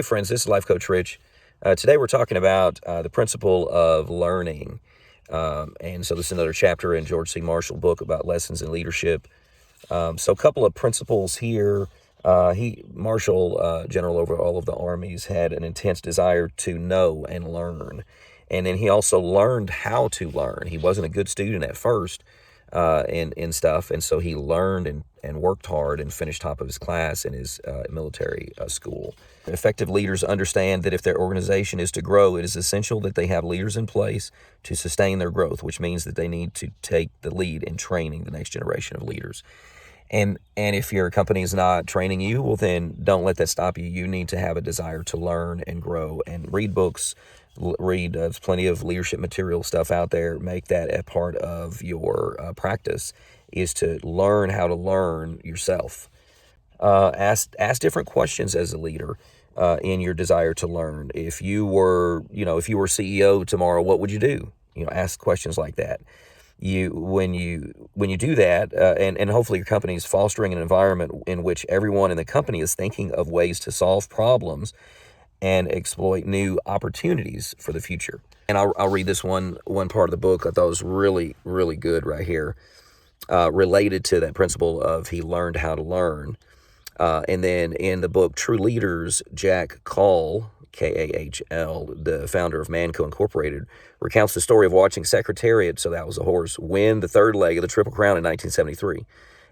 Hey friends, this is Life Coach Rich. Today we're talking about the principle of learning. And so this is another chapter in George C. Marshall's book about lessons in leadership. So a couple of principles here. Marshall, general over all of the armies, had an intense desire to know and learn. And then he also learned how to learn. He wasn't a good student at first in stuff. And so he learned and worked hard and finished top of his class in his military school. Effective leaders understand that if their organization is to grow, it is essential that they have leaders in place to sustain their growth, which means that they need to take the lead in training the next generation of leaders. And if your company is not training you, well, then don't let that stop you. You need to have a desire to learn and grow and read books. There's plenty of leadership material stuff out there. Make that a part of your practice, is to learn how to learn yourself. Ask different questions as a leader in your desire to learn. If you were CEO tomorrow, what would you do? Ask questions like that. When you do that, and hopefully your company is fostering an environment in which everyone in the company is thinking of ways to solve problems and exploit new opportunities for the future. And I'll read this one part of the book I thought was really, really good right here, related to that principle of he learned how to learn. And then in the book, True Leaders, Jack Kahl, Kahl, the founder of Manco Incorporated, recounts the story of watching Secretariat, so that was a horse, win the third leg of the Triple Crown in 1973.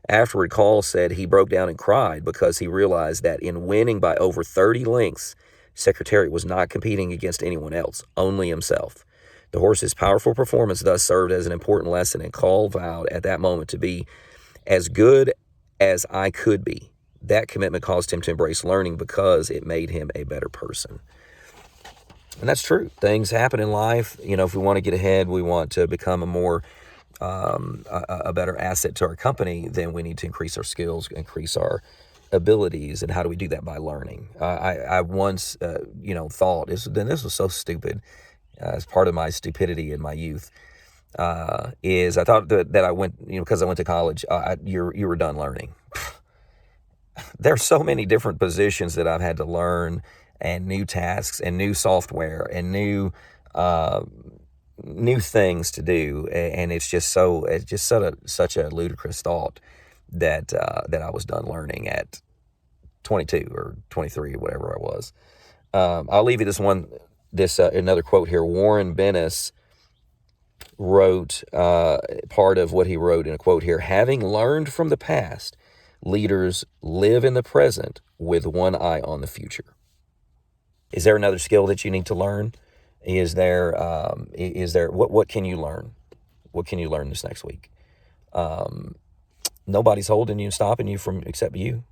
Afterward, Kahl said he broke down and cried because he realized that in winning by over 30 lengths, Secretariat was not competing against anyone else, only himself. The horse's powerful performance thus served as an important lesson, and Kahl vowed at that moment to be as good as I could be. That commitment caused him to embrace learning because it made him a better person. And that's true. Things happen in life. If we want to get ahead, we want to become a better asset to our company, then we need to increase our skills, increase our abilities. And how do we do that? By learning. I once, thought, this was so stupid, as part of my stupidity in my youth, is I thought that I went, because I went to college, you were done learning. There's so many different positions that I've had to learn, and new tasks and new software and new things to do. And it's just such a ludicrous thought that I was done learning at 22 or 23 or whatever I was. I'll leave you another quote here. Warren Bennis wrote part of what he wrote in a quote here. Having learned from the past, leaders live in the present with one eye on the future. Is there another skill that you need to learn? Is there what can you learn? What can you learn this next week? Nobody's holding you and stopping you from except you.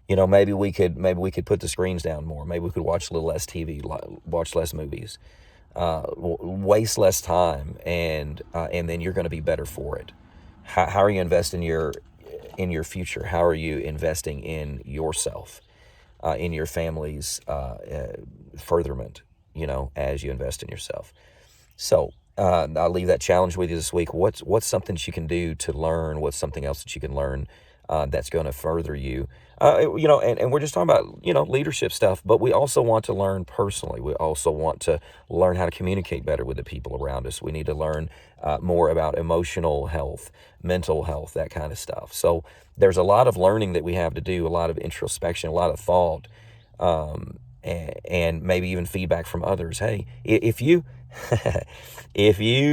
Maybe we could put the screens down more. Maybe we could watch a little less TV, watch less movies, waste less time, and then you're going to be better for it. How are you investing in your future? How are you investing in yourself, in your family's furtherment, as you invest in yourself? So I'll leave that challenge with you this week. What's something that you can do to learn? What's something else that you can learn that's going to further you? And we're just talking about, leadership stuff, but we also want to learn personally. We also want to learn how to communicate better with the people around us. We need to learn more about emotional health, mental health, that kind of stuff. So there's a lot of learning that we have to do, a lot of introspection, a lot of thought, and maybe even feedback from others. Hey, if you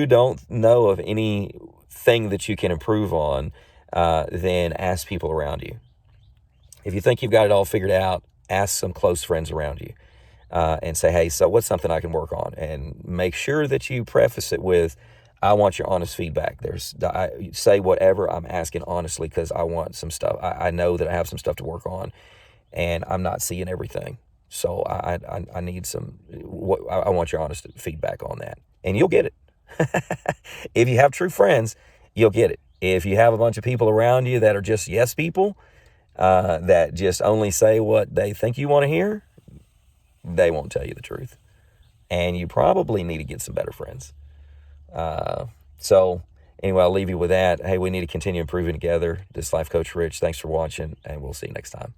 don't know of anything that you can improve on, then ask people around you. If you think you've got it all figured out, ask some close friends around you, and say, hey, so what's something I can work on? And make sure that you preface it with, I want your honest feedback. Say whatever, I'm asking honestly, because I want some stuff. I know that I have some stuff to work on, and I'm not seeing everything. So I need I want your honest feedback on that. And you'll get it. If you have true friends, you'll get it. If you have a bunch of people around you that are just yes people, that just only say what they think you want to hear, they won't tell you the truth. And you probably need to get some better friends. So anyway, I'll leave you with that. Hey, we need to continue improving together. This Life Coach Rich, thanks for watching, and we'll see you next time.